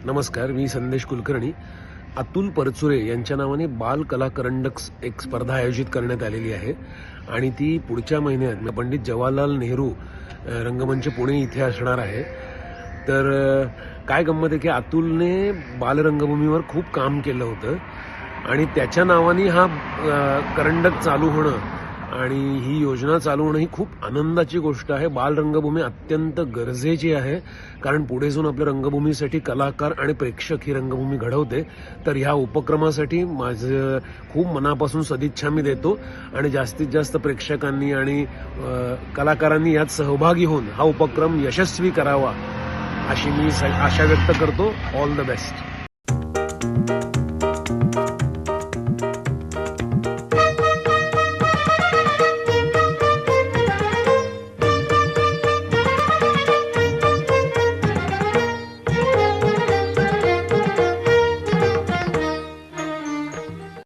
नमस्कार, मी संदेश कुलकर्णी. अतुल परचुरे यांच्या नावाने बाल कला करंडक एक स्पर्धा आयोजित करण्यात आलेली आहे आणि ती पुढच्या महिन्यात पंडित जवाहरलाल नेहरू रंगमंच पुणे इथे असणार आहे. तर काय गंमत आहे की अतुलने बालरंगभूमीवर खूप काम केलं होतं आणि त्याच्या नावाने हा करंडक चालू होणं आणि ही योजना चालू होणं ही खूप आनंदाची गोष्ट आहे. बालरंगभूमी अत्यंत गरजेची आहे, कारण पुढे जाऊन आपल्या रंगभूमीसाठी कलाकार आणि प्रेक्षक ही रंगभूमी घडवते. तर ह्या उपक्रमासाठी माझं खूप मनापासून सदिच्छा मी देतो आणि जास्तीत जास्त प्रेक्षकांनी आणि कलाकारांनी यात सहभागी होऊन हा उपक्रम यशस्वी करावा अशी मी आशा व्यक्त करतो. All the best.